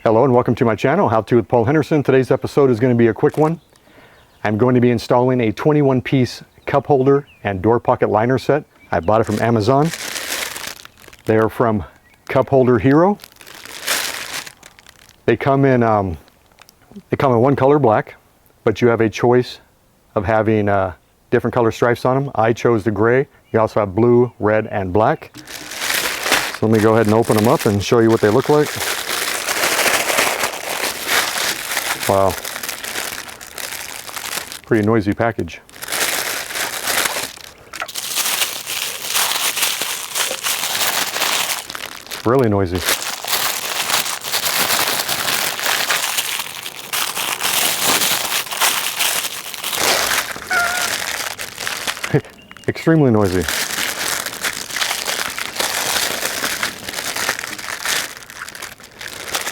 Hello and welcome to my channel, How To with Paul Henderson. Today's episode is going to be a quick one. I'm going to be installing a 21-piece cup holder and door pocket liner set. I bought it from Amazon. They are from Cup Holder Hero. They come in one color, black, but you have a choice of having different color stripes on them. I chose the gray. You also have blue, red, and black. So let me go ahead and open them up and show you what they look like. Wow, pretty noisy package. Really noisy. Extremely noisy.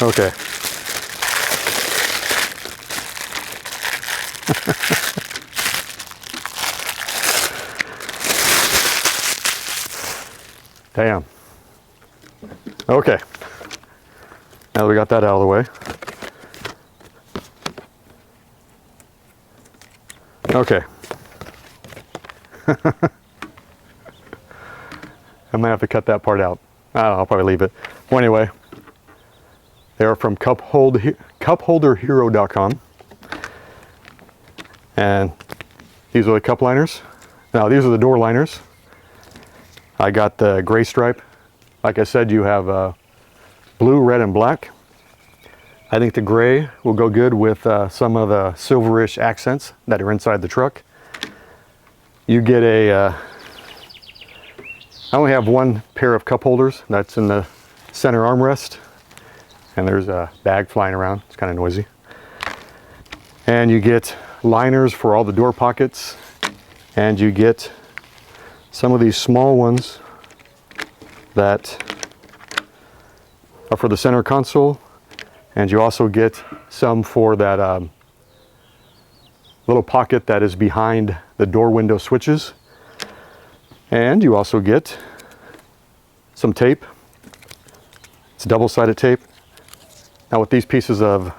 Okay. Damn. Okay. Now that we got that out of the way. Okay. I might have to cut that part out. I'll probably leave it. Well, anyway, they are from cupholderhero.com. And these are the cup liners. Now these are the door liners. I got the gray stripe. Like I said, you have blue, red, and black. I think the gray will go good with some of the silverish accents that are inside the truck. You get I only have one pair of cup holders. That's in the center armrest. And there's a bag flying around. It's kind of noisy. And you get liners for all the door pockets, and you get some of these small ones that are for the center console, and you also get some for that little pocket that is behind the door window switches. And you also get some tape. It's double-sided tape. Now what these pieces of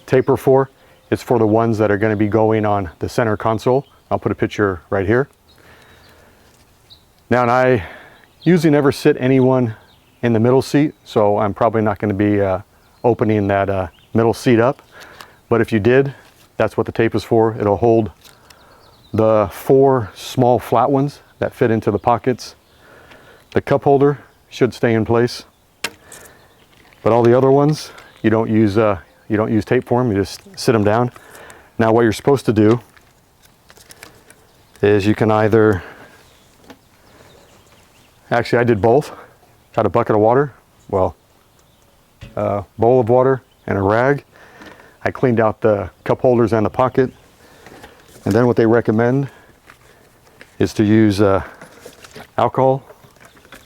tape are for, it's for the ones that are going to be going on the center console. I'll put a picture right here. Now, and I usually never sit anyone in the middle seat, so I'm probably not going to be opening that middle seat up. But if you did, that's what the tape is for. It'll hold the 4 small flat ones that fit into the pockets. The cup holder should stay in place, but all the other ones, you don't use tape for them, you just sit them down. Now what you're supposed to do is you can either, actually I did both, got a bucket of water, well, a bowl of water and a rag. I cleaned out the cup holders and the pocket, and then what they recommend is to use alcohol,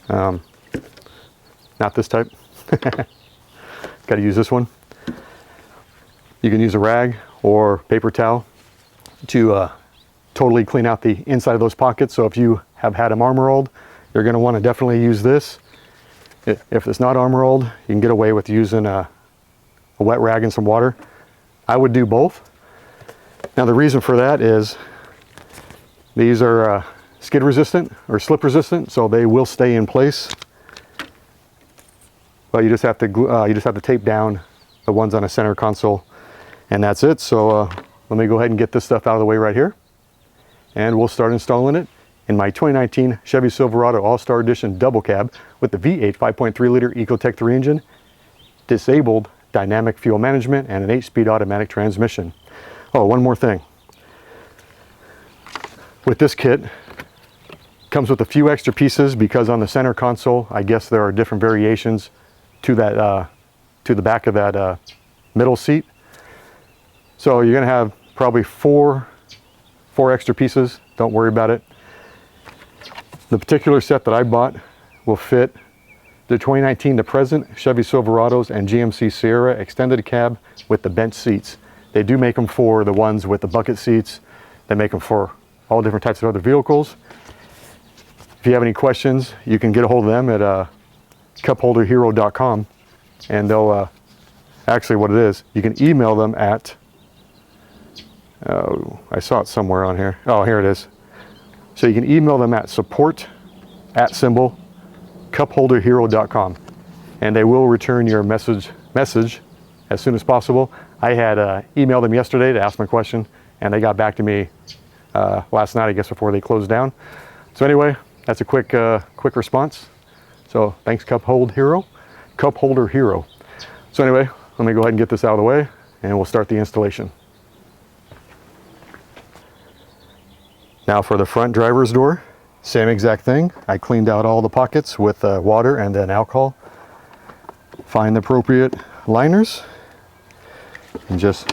not this type, got to use this one. You can use a rag or paper towel to totally clean out the inside of those pockets. So if you have had them armor rolled, you're going to want to definitely use this. If it's not armor rolled, you can get away with using a wet rag and some water. I would do both. Now the reason for that is these are skid resistant or slip resistant, so they will stay in place. But you just have to tape down the ones on a center console. And that's it. So let me go ahead and get this stuff out of the way right here, and we'll start installing it in my 2019 Chevy Silverado All-Star Edition double cab with the V8 5.3 liter Ecotec 3 engine, disabled dynamic fuel management, and an 8-speed automatic transmission. Oh, one more thing. With this kit, comes with a few extra pieces because on the center console, I guess there are different variations to that to the back of that middle seat. So you're going to have probably four extra pieces. Don't worry about it. The particular set that I bought will fit the 2019 to present Chevy Silverados and GMC Sierra extended cab with the bench seats. They do make them for the ones with the bucket seats. They make them for all different types of other vehicles. If you have any questions, you can get a hold of them at cupholderhero.com, and they'll Actually, what it is, you can email them at, oh, I saw it somewhere on here. Oh, here it is. So you can email them at support@cupholderhero.com, and they will return your message as soon as possible. I had emailed them yesterday to ask my question, and they got back to me last night, I guess, before they closed down. So anyway, that's a quick response. So thanks, Cup Holder Hero. So anyway, let me go ahead and get this out of the way, and we'll start the installation. Now for the front driver's door, same exact thing. I cleaned out all the pockets with water and then alcohol. Find the appropriate liners and just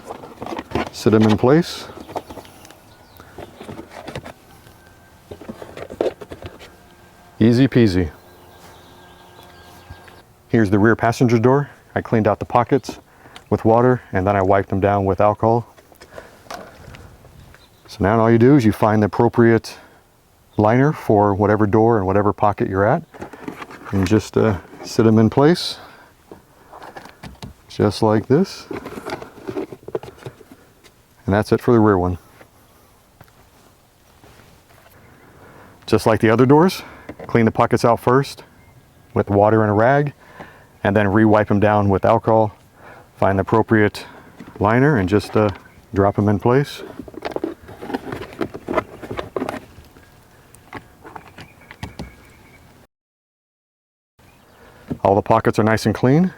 sit them in place. Easy peasy. Here's the rear passenger door. I cleaned out the pockets with water and then I wiped them down with alcohol. So now all you do is you find the appropriate liner for whatever door and whatever pocket you're at, and just sit them in place, just like this. And that's it for the rear one. Just like the other doors, clean the pockets out first with water and a rag, and then re-wipe them down with alcohol. Find the appropriate liner and just drop them in place. All the pockets are nice and clean.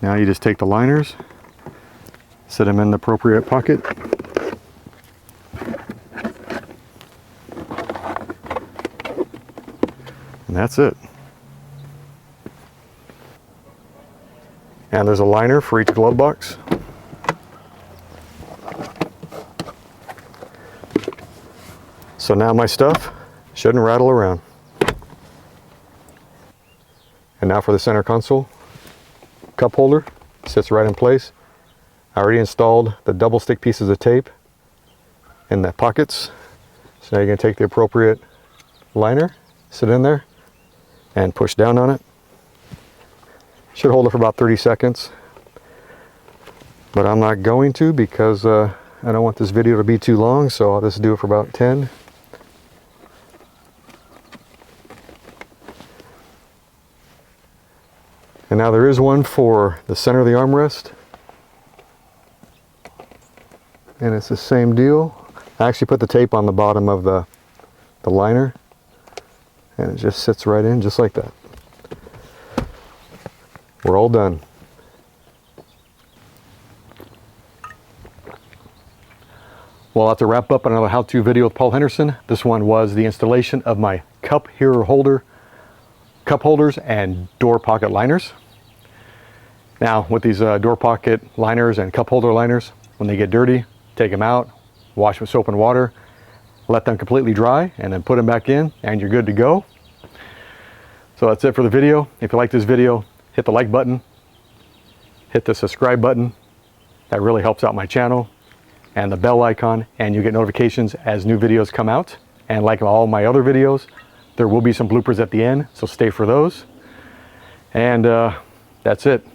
Now you just take the liners, sit them in the appropriate pocket. And that's it. And there's a liner for each glove box. So now my stuff shouldn't rattle around. And now for the center console. Cup holder sits right in place. I already installed the double stick pieces of tape in the pockets. So now you're going to take the appropriate liner, sit in there, and push down on it. Should hold it for about 30 seconds. But I'm not going to because I don't want this video to be too long, so I'll just do it for about 10. And now there is one for the center of the armrest. And it's the same deal. I actually put the tape on the bottom of the liner. And it just sits right in just like that. We're all done. Well, I'll have to wrap up another how-to video with Paul Henderson. This one was the installation of my cup holders and door pocket liners. Now with these door pocket liners and cup holder liners, when they get dirty, take them out, wash with soap and water, let them completely dry, and then put them back in, and you're good to go. So that's it for the video. If you like this video, hit the like button, hit the subscribe button. That really helps out my channel, and the bell icon, and you get notifications as new videos come out. And like all my other videos, there will be some bloopers at the end, so stay for those. And that's it.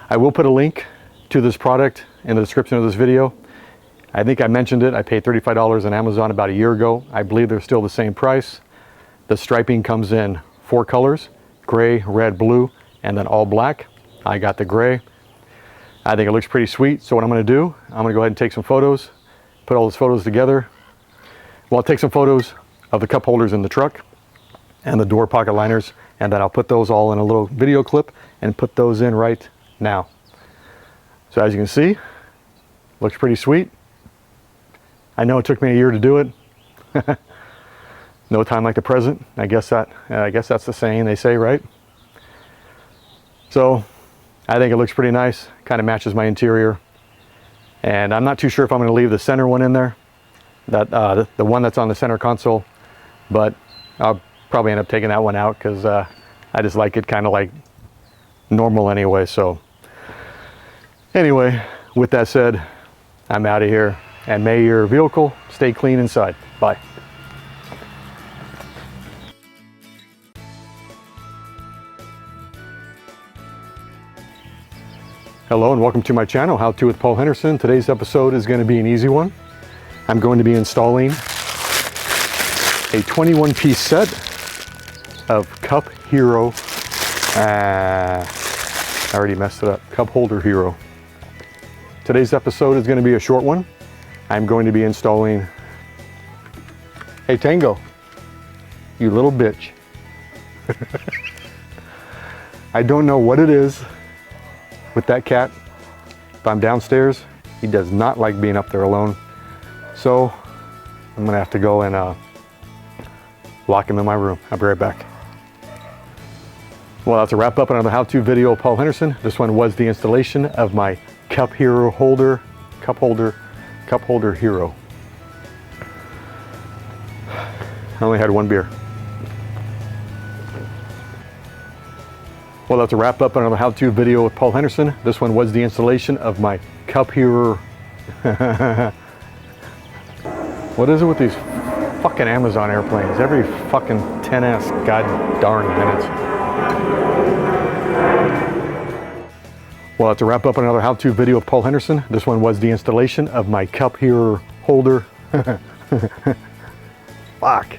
I will put a link to this product in the description of this video. I think I mentioned it. I paid $35 on Amazon about a year ago. I believe they're still the same price. The striping comes in 4 colors: gray, red, blue, and then all black. I got the gray. I think it looks pretty sweet. So what I'm going to do, I'm going to go ahead and take some photos, put all those photos together. Well, I'll take some photos of the cup holders in the truck and the door pocket liners, and then I'll put those all in a little video clip and put those in right now. So as you can see, looks pretty sweet. I know it took me a year to do it. No time like the present. I guess that's the saying they say, right? So I think it looks pretty nice. Kind of matches my interior. And I'm not too sure if I'm going to leave the center one in there, the one that's on the center console, but I'll probably end up taking that one out because I just like it kind of like normal anyway. So anyway, with that said, I'm out of here, and may your vehicle stay clean inside. Bye. Hello and welcome to my channel, How To with Paul Henderson. Today's episode is going to be an easy one. I'm going to be installing a 21-piece set of Cup Hero, I already messed it up, Cup Holder Hero. Today's episode is going to be a short one. I'm going to be installing, hey Tango, you little bitch. I don't know what it is with that cat. If I'm downstairs, he does not like being up there alone. So I'm gonna have to go and lock him in my room. I'll be right back. Well, that's a wrap up another how-to video of Paul Henderson. This one was the installation of my Cup Hero holder, Cup Holder Hero. I only had one beer. Well, that's a wrap up another how-to video with Paul Henderson. This one was the installation of my Cup Hero. What is it with these fucking Amazon airplanes? Every fucking 10s god darn minutes. Well, that's a wrap up another how-to video of Paul Henderson. This one was the installation of my Cup Hero holder. Fuck.